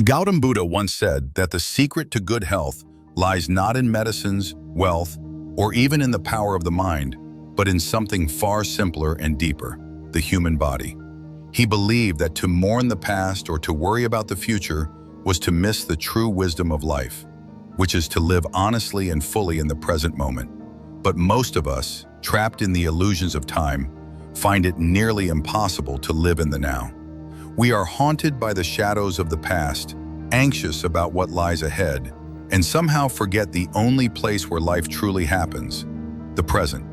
Gautam Buddha once said that the secret to good health lies not in medicines, wealth, or even in the power of the mind, but in something far simpler and deeper, the human body. He believed that to mourn the past or to worry about the future was to miss the true wisdom of life, which is to live honestly and fully in the present moment. But most of us, trapped in the illusions of time, find it nearly impossible to live in the now. We are haunted by the shadows of the past, anxious about what lies ahead, and somehow forget the only place where life truly happens, the present.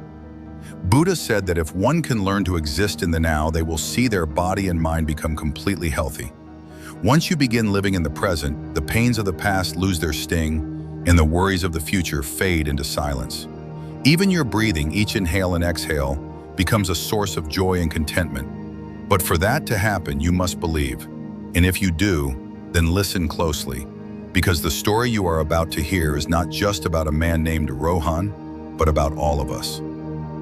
Buddha said that if one can learn to exist in the now, they will see their body and mind become completely healthy. Once you begin living in the present, the pains of the past lose their sting, and the worries of the future fade into silence. Even your breathing, each inhale and exhale, becomes a source of joy and contentment. But for that to happen, you must believe. And if you do, then listen closely, because the story you are about to hear is not just about a man named Rohan, but about all of us.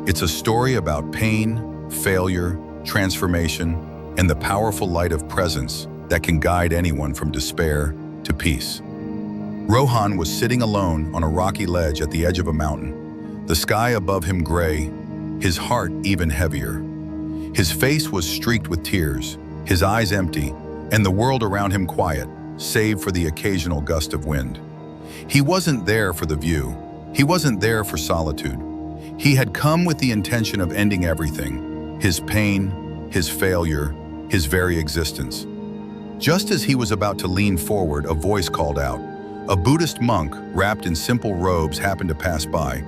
It's a story about pain, failure, transformation, and the powerful light of presence that can guide anyone from despair to peace. Rohan was sitting alone on a rocky ledge at the edge of a mountain, the sky above him gray, his heart even heavier. His face was streaked with tears, his eyes empty, and the world around him quiet, save for the occasional gust of wind. He wasn't there for the view. He wasn't there for solitude. He had come with the intention of ending everything, his pain, his failure, his very existence. Just as he was about to lean forward, a voice called out. A Buddhist monk, wrapped in simple robes, happened to pass by.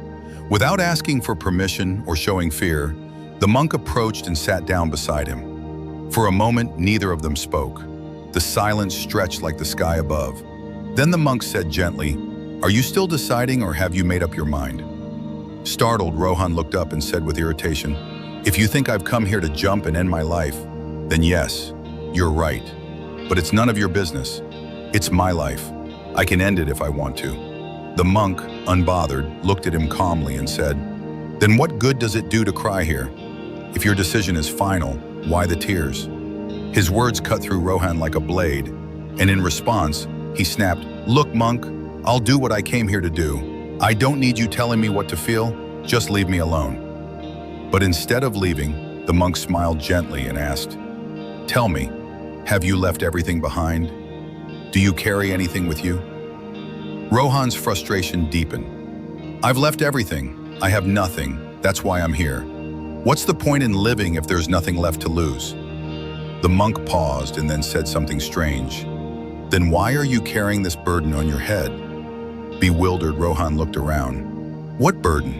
Without asking for permission or showing fear, the monk approached and sat down beside him. For a moment, neither of them spoke. The silence stretched like the sky above. Then the monk said gently, "Are you still deciding, or have you made up your mind?" Startled, Rohan looked up and said with irritation, "If you think I've come here to jump and end my life, then yes, you're right. But it's none of your business. It's my life. I can end it if I want to." The monk, unbothered, looked at him calmly and said, "Then what good does it do to cry here? If your decision is final, why the tears?" His words cut through Rohan like a blade, and in response, he snapped, "Look, monk, I'll do what I came here to do. I don't need you telling me what to feel, just leave me alone." But instead of leaving, the monk smiled gently and asked, "Tell me, have you left everything behind? Do you carry anything with you?" Rohan's frustration deepened. "I've left everything. I have nothing. That's why I'm here. What's the point in living if there's nothing left to lose?" The monk paused and then said something strange. "Then why are you carrying this burden on your head?" Bewildered, Rohan looked around. "What burden?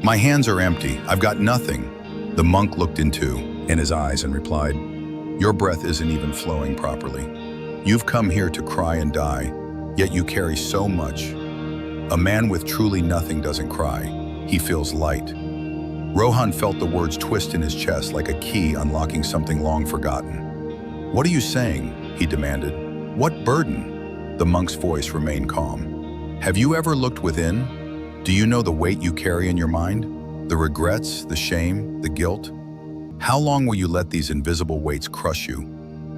My hands are empty. I've got nothing." The monk looked in his eyes and replied, "Your breath isn't even flowing properly. You've come here to cry and die, yet you carry so much. A man with truly nothing doesn't cry. He feels light." Rohan felt the words twist in his chest like a key unlocking something long forgotten. "What are you saying?" he demanded. "What burden?" The monk's voice remained calm. "Have you ever looked within? Do you know the weight you carry in your mind? The regrets, the shame, the guilt? How long will you let these invisible weights crush you?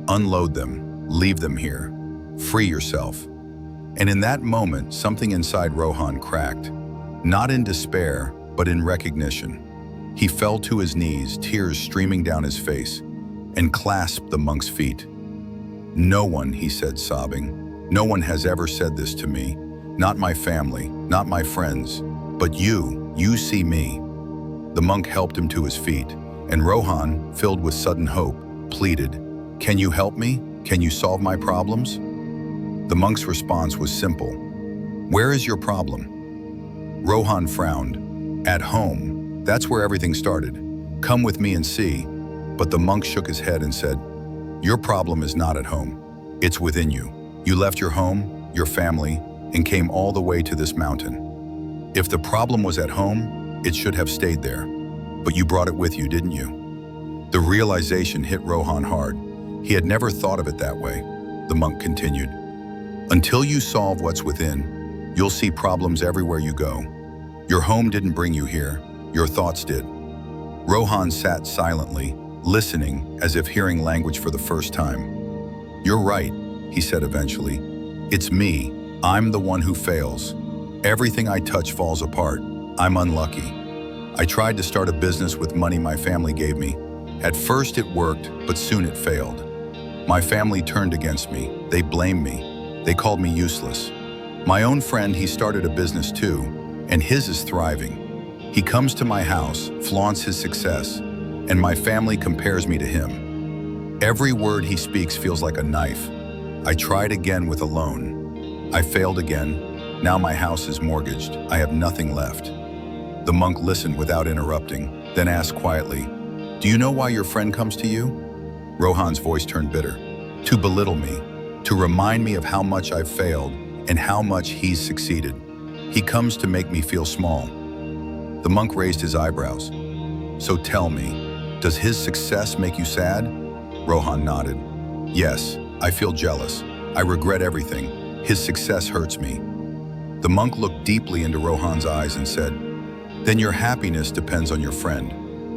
Unload them, leave them here, free yourself." And in that moment, something inside Rohan cracked, not in despair, but in recognition. He fell to his knees, tears streaming down his face, and clasped the monk's feet. "No one," he said, sobbing, "no one has ever said this to me. Not my family, not my friends, but you see me." The monk helped him to his feet, and Rohan, filled with sudden hope, pleaded, "Can you help me? Can you solve my problems?" The monk's response was simple. "Where is your problem?" Rohan frowned. "At home. That's where everything started. Come with me and see." But the monk shook his head and said, "Your problem is not at home. It's within you. You left your home, your family, and came all the way to this mountain. If the problem was at home, it should have stayed there. But you brought it with you, didn't you?" The realization hit Rohan hard. He had never thought of it that way. The monk continued, "Until you solve what's within, you'll see problems everywhere you go. Your home didn't bring you here. Your thoughts did." Rohan sat silently, listening as if hearing language for the first time. "You're right. he said eventually. It's me. I'm the one who fails. Everything I touch falls apart. I'm unlucky. I tried to start a business with money my family gave me. At first it worked, but soon it failed. My family turned against me. They blamed me. They called me useless. My own friend, he started a business too, and his is thriving. He comes to my house, flaunts his success, and my family compares me to him. Every word he speaks feels like a knife. I tried again with a loan. I failed again. Now my house is mortgaged. I have nothing left. The monk listened without interrupting, then asked quietly, "Do you know why your friend comes to you?" Rohan's voice turned bitter. "To belittle me, to remind me of how much I've failed and how much he's succeeded. He comes to make me feel small." The monk raised his eyebrows. "So tell me, does his success make you sad?" Rohan nodded. "Yes, I feel jealous. I regret everything. His success hurts me." The monk looked deeply into Rohan's eyes and said, "Then your happiness depends on your friend.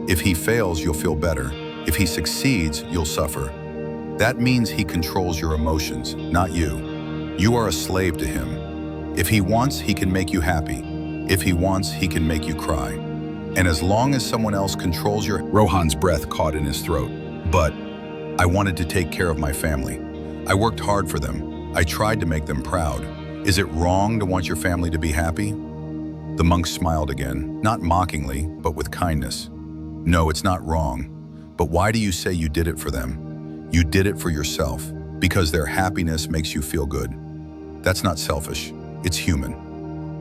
If he fails, you'll feel better. If he succeeds, you'll suffer. That means he controls your emotions, not you. You are a slave to him. If he wants, he can make you happy. If he wants, he can make you cry. And as long as someone else controls your—" Rohan's breath caught in his throat. "But I wanted to take care of my family. I worked hard for them. I tried to make them proud. Is it wrong to want your family to be happy?" The monk smiled again, not mockingly, but with kindness. "No, it's not wrong. But why do you say you did it for them? You did it for yourself, because their happiness makes you feel good. That's not selfish, it's human.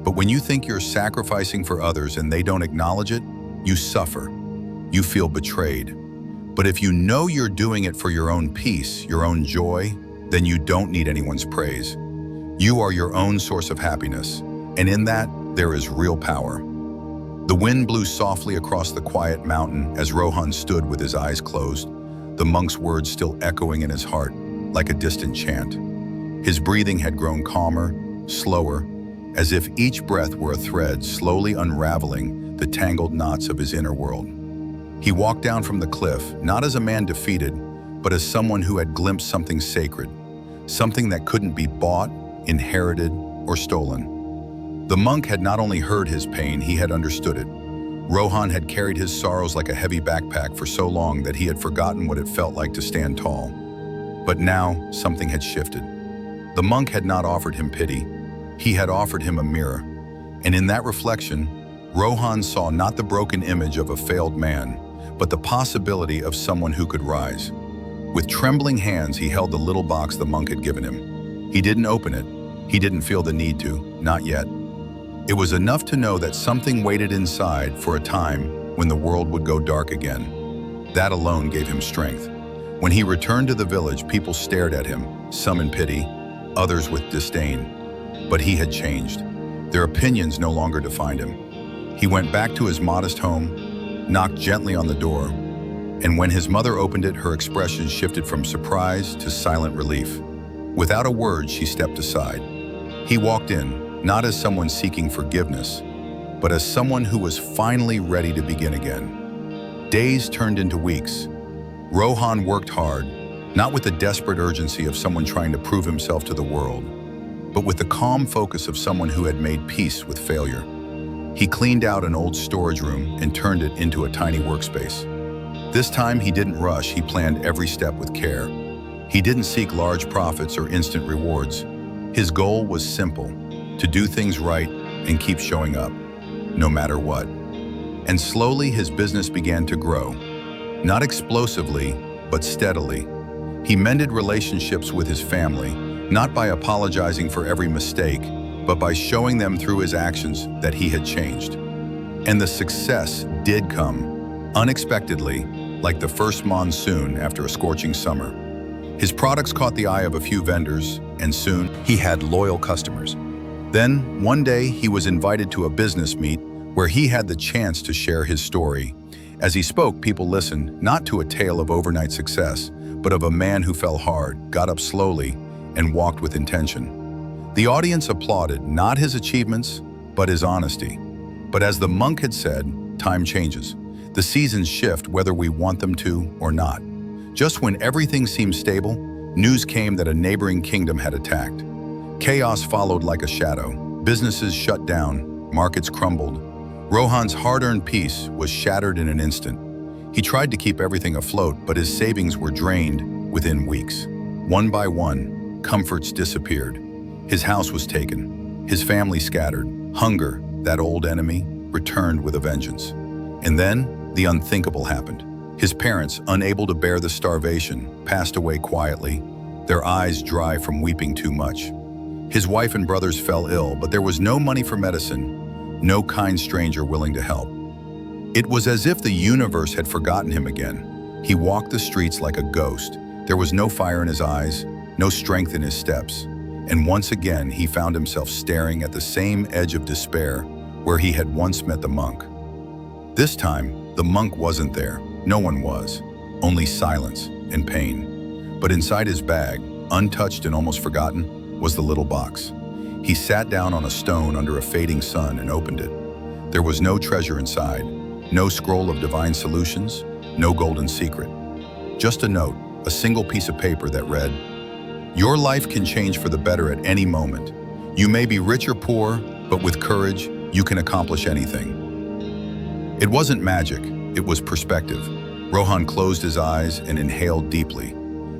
But when you think you're sacrificing for others and they don't acknowledge it, you suffer. You feel betrayed. But if you know you're doing it for your own peace, your own joy, then you don't need anyone's praise. You are your own source of happiness, and in that, there is real power." The wind blew softly across the quiet mountain as Rohan stood with his eyes closed, the monk's words still echoing in his heart like a distant chant. His breathing had grown calmer, slower, as if each breath were a thread slowly unraveling the tangled knots of his inner world. He walked down from the cliff, not as a man defeated, but as someone who had glimpsed something sacred, something that couldn't be bought, inherited, or stolen. The monk had not only heard his pain, he had understood it. Rohan had carried his sorrows like a heavy backpack for so long that he had forgotten what it felt like to stand tall. But now, something had shifted. The monk had not offered him pity. He had offered him a mirror. And in that reflection, Rohan saw not the broken image of a failed man, but the possibility of someone who could rise. With trembling hands, he held the little box the monk had given him. He didn't open it. He didn't feel the need to, not yet. It was enough to know that something waited inside for a time when the world would go dark again. That alone gave him strength. When he returned to the village, people stared at him, some in pity, others with disdain. But he had changed. Their opinions no longer defined him. He went back to his modest home, knocked gently on the door, and when his mother opened it, her expression shifted from surprise to silent relief. Without a word, she stepped aside. He walked in, not as someone seeking forgiveness, but as someone who was finally ready to begin again. Days turned into weeks. Rohan worked hard, not with the desperate urgency of someone trying to prove himself to the world, but with the calm focus of someone who had made peace with failure. He cleaned out an old storage room and turned it into a tiny workspace. This time he didn't rush, he planned every step with care. He didn't seek large profits or instant rewards. His goal was simple: to do things right and keep showing up, no matter what. And slowly his business began to grow, not explosively, but steadily. He mended relationships with his family, not by apologizing for every mistake, but by showing them through his actions that he had changed. And the success did come, unexpectedly, like the first monsoon after a scorching summer. His products caught the eye of a few vendors, and soon he had loyal customers. Then, one day, he was invited to a business meet where he had the chance to share his story. As he spoke, people listened, not to a tale of overnight success, but of a man who fell hard, got up slowly, and walked with intention. The audience applauded, not his achievements, but his honesty. But as the monk had said, time changes. The seasons shift whether we want them to or not. Just when everything seems stable, news came that a neighboring kingdom had attacked. Chaos followed like a shadow. Businesses shut down, markets crumbled. Rohan's hard-earned peace was shattered in an instant. He tried to keep everything afloat, but his savings were drained within weeks. One by one, comforts disappeared. His house was taken, his family scattered. Hunger, that old enemy, returned with a vengeance. And then, the unthinkable happened. His parents, unable to bear the starvation, passed away quietly, their eyes dry from weeping too much. His wife and brothers fell ill, but there was no money for medicine, no kind stranger willing to help. It was as if the universe had forgotten him again. He walked the streets like a ghost. There was no fire in his eyes, no strength in his steps. And once again, he found himself staring at the same edge of despair where he had once met the monk. This time, the monk wasn't there. No one was. Only silence and pain. But inside his bag, untouched and almost forgotten, was the little box. He sat down on a stone under a fading sun and opened it. There was no treasure inside, no scroll of divine solutions, no golden secret. Just a note, a single piece of paper that read, "Your life can change for the better at any moment. You may be rich or poor, but with courage, you can accomplish anything." It wasn't magic, it was perspective. Rohan closed his eyes and inhaled deeply.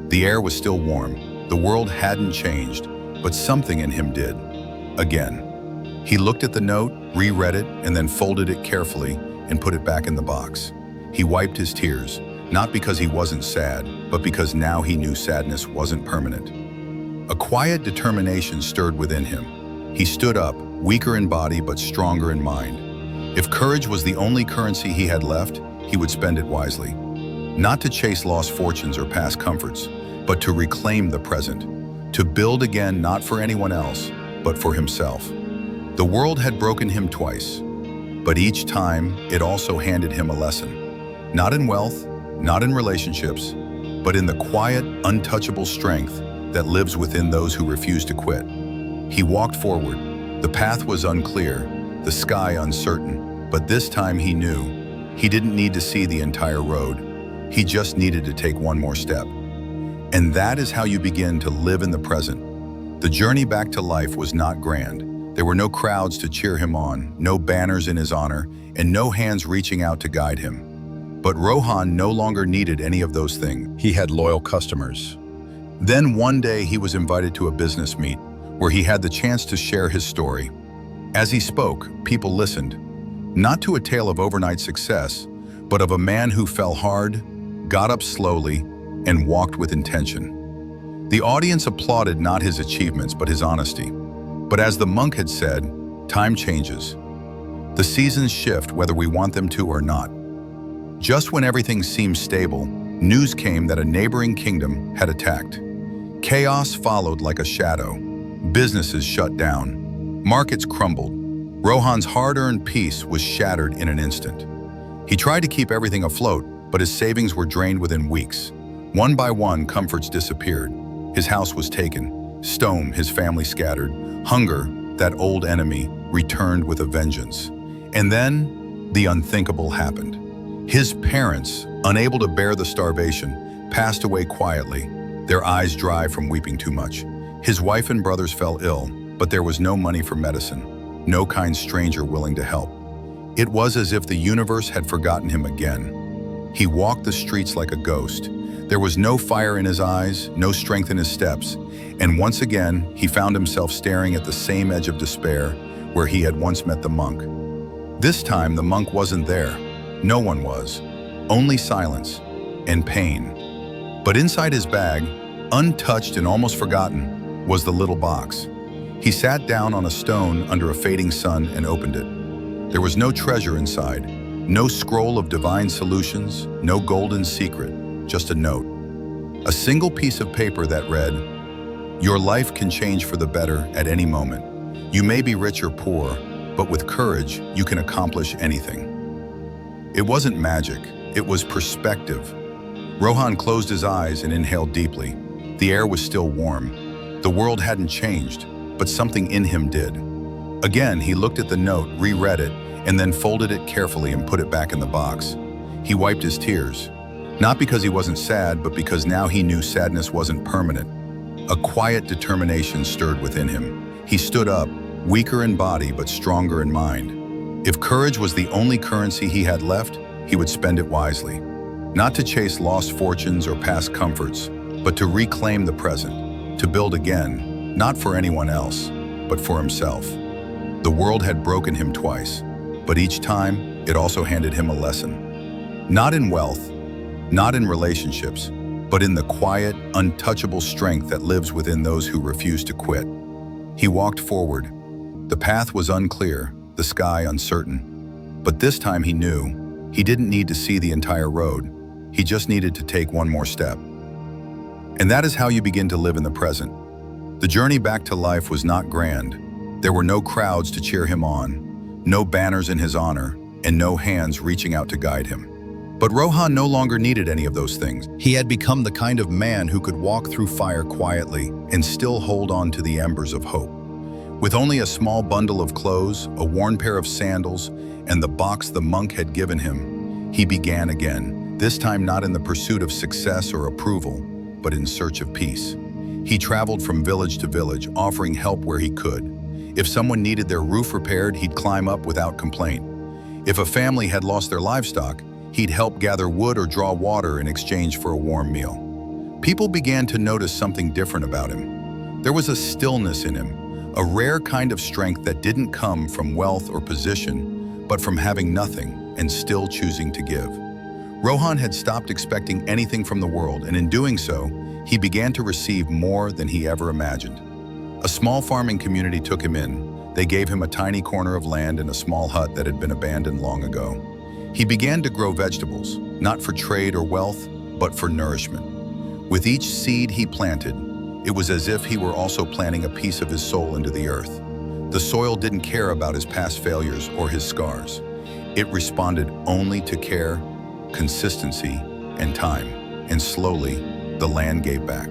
The air was still warm. The world hadn't changed, but something in him did. Again. He looked at the note, reread it, and then folded it carefully and put it back in the box. He wiped his tears, not because he wasn't sad, but because now he knew sadness wasn't permanent. A quiet determination stirred within him. He stood up, weaker in body but stronger in mind. If courage was the only currency he had left, he would spend it wisely. Not to chase lost fortunes or past comforts, but to reclaim the present. To build again not for anyone else, but for himself. The world had broken him twice, but each time it also handed him a lesson. Not in wealth, not in relationships, but in the quiet, untouchable strength that lives within those who refuse to quit. He walked forward. The path was unclear, the sky uncertain, but this time he knew. He didn't need to see the entire road. He just needed to take one more step. And that is how you begin to live in the present. The journey back to life was not grand. There were no crowds to cheer him on, no banners in his honor, and no hands reaching out to guide him. But Rohan no longer needed any of those things. He had loyal customers. Then one day he was invited to a business meet where he had the chance to share his story. As he spoke, people listened, not to a tale of overnight success, but of a man who fell hard, got up slowly, and walked with intention. The audience applauded not his achievements, but his honesty. But as the monk had said, time changes. The seasons shift whether we want them to or not. Just when everything seemed stable, news came that a neighboring kingdom had attacked. Chaos followed like a shadow. Businesses shut down. Markets crumbled. Rohan's hard-earned peace was shattered in an instant. He tried to keep everything afloat, but his savings were drained within weeks. One by one, comforts disappeared. His house was taken. Stone, his family scattered. Hunger, that old enemy, returned with a vengeance. And then, the unthinkable happened. His parents, unable to bear the starvation, passed away quietly, their eyes dry from weeping too much. His wife and brothers fell ill, but there was no money for medicine, no kind stranger willing to help. It was as if the universe had forgotten him again. He walked the streets like a ghost. There was no fire in his eyes, no strength in his steps, and once again, he found himself staring at the same edge of despair where he had once met the monk. This time, the monk wasn't there. No one was. Only silence and pain. But inside his bag, untouched and almost forgotten, was the little box. He sat down on a stone under a fading sun and opened it. There was no treasure inside, no scroll of divine solutions, no golden secret, just a note. A single piece of paper that read, "Your life can change for the better at any moment. You may be rich or poor, but with courage, you can accomplish anything." It wasn't magic, it was perspective. Rohan closed his eyes and inhaled deeply. The air was still warm. The world hadn't changed, but something in him did. Again, he looked at the note, reread it, and then folded it carefully and put it back in the box. He wiped his tears, Not because he wasn't sad, but because now he knew sadness wasn't permanent. A quiet determination stirred within him. He stood up, weaker in body but stronger in mind. If courage was the only currency he had left, he would spend it wisely. Not to chase lost fortunes or past comforts, but to reclaim the present, to build again, not for anyone else, but for himself. The world had broken him twice, but each time it also handed him a lesson. Not in wealth, not in relationships, but in the quiet, untouchable strength that lives within those who refuse to quit. He walked forward. The path was unclear, the sky uncertain. But this time he knew he didn't need to see the entire road. He just needed to take one more step. And that is how you begin to live in the present. The journey back to life was not grand. There were no crowds to cheer him on, no banners in his honor, and no hands reaching out to guide him. But Rohan no longer needed any of those things. He had become the kind of man who could walk through fire quietly and still hold on to the embers of hope. With only a small bundle of clothes, a worn pair of sandals, and the box the monk had given him, he began again, this time not in the pursuit of success or approval, but in search of peace. He traveled from village to village, offering help where he could. If someone needed their roof repaired, he'd climb up without complaint. If a family had lost their livestock, he'd help gather wood or draw water in exchange for a warm meal. People began to notice something different about him. There was a stillness in him, a rare kind of strength that didn't come from wealth or position, but from having nothing and still choosing to give. Rohan had stopped expecting anything from the world, and in doing so, he began to receive more than he ever imagined. A small farming community took him in. They gave him a tiny corner of land in a small hut that had been abandoned long ago. He began to grow vegetables, not for trade or wealth, but for nourishment. With each seed he planted, it was as if he were also planting a piece of his soul into the earth. The soil didn't care about his past failures or his scars. It responded only to care, consistency, and time, and slowly, the land gave back.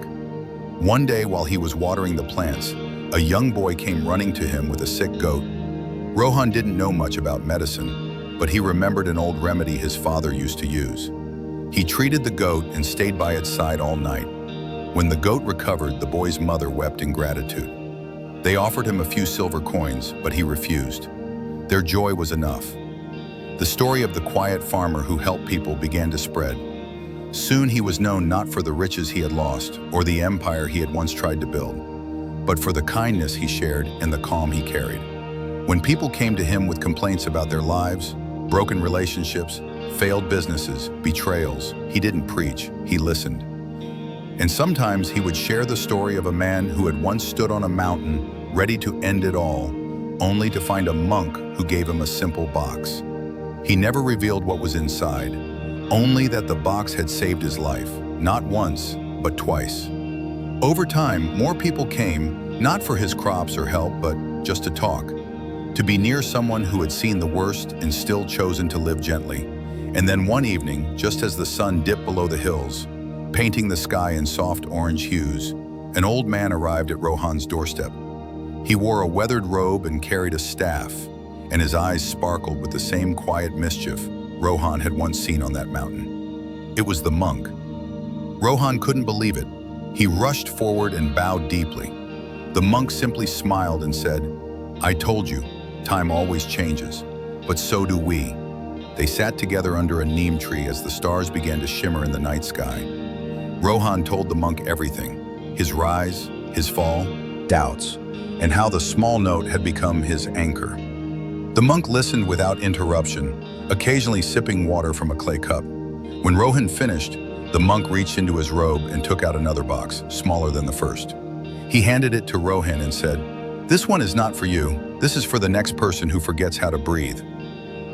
One day while he was watering the plants, a young boy came running to him with a sick goat. Rohan didn't know much about medicine, but he remembered an old remedy his father used to use. He treated the goat and stayed by its side all night. When the goat recovered, the boy's mother wept in gratitude. They offered him a few silver coins, but he refused. Their joy was enough. The story of the quiet farmer who helped people began to spread. Soon he was known not for the riches he had lost or the empire he had once tried to build, but for the kindness he shared and the calm he carried. When people came to him with complaints about their lives, broken relationships, failed businesses, betrayals, he didn't preach, he listened. And sometimes he would share the story of a man who had once stood on a mountain, ready to end it all, only to find a monk who gave him a simple box. He never revealed what was inside, only that the box had saved his life, not once, but twice. Over time, more people came, not for his crops or help, but just to talk, to be near someone who had seen the worst and still chosen to live gently. And then one evening, just as the sun dipped below the hills, painting the sky in soft orange hues, an old man arrived at Rohan's doorstep. He wore a weathered robe and carried a staff, and his eyes sparkled with the same quiet mischief Rohan had once seen on that mountain. It was the monk. Rohan couldn't believe it. He rushed forward and bowed deeply. The monk simply smiled and said, "I told you, time always changes, but so do we." They sat together under a neem tree as the stars began to shimmer in the night sky. Rohan told the monk everything, his rise, his fall, doubts, and how the small note had become his anchor. The monk listened without interruption, occasionally sipping water from a clay cup. When Rohan finished, the monk reached into his robe and took out another box, smaller than the first. He handed it to Rohan and said, "This one is not for you. This is for the next person who forgets how to breathe."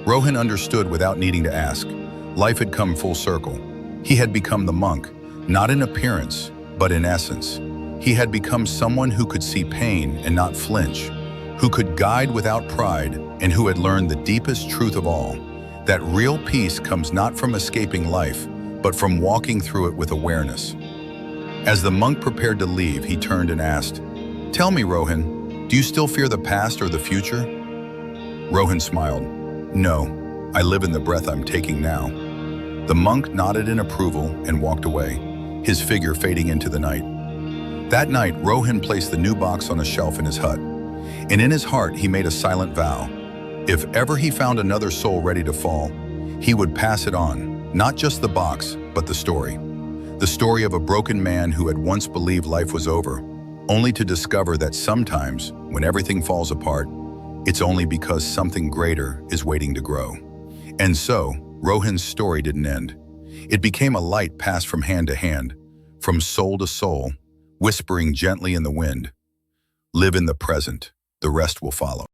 Rohan understood without needing to ask. Life had come full circle. He had become the monk, not in appearance, but in essence. He had become someone who could see pain and not flinch, who could guide without pride, and who had learned the deepest truth of all, that real peace comes not from escaping life, but from walking through it with awareness. As the monk prepared to leave, he turned and asked, "Tell me, Rohan, do you still fear the past or the future?" Rohan smiled. "No, I live in the breath I'm taking now." The monk nodded in approval and walked away, his figure fading into the night. That night, Rohan placed the new box on a shelf in his hut, and in his heart he made a silent vow. If ever he found another soul ready to fall, he would pass it on, not just the box, but the story. The story of a broken man who had once believed life was over, only to discover that sometimes, when everything falls apart, it's only because something greater is waiting to grow. And so, Rohan's story didn't end. It became a light passed from hand to hand, from soul to soul, whispering gently in the wind, "Live in the present, the rest will follow."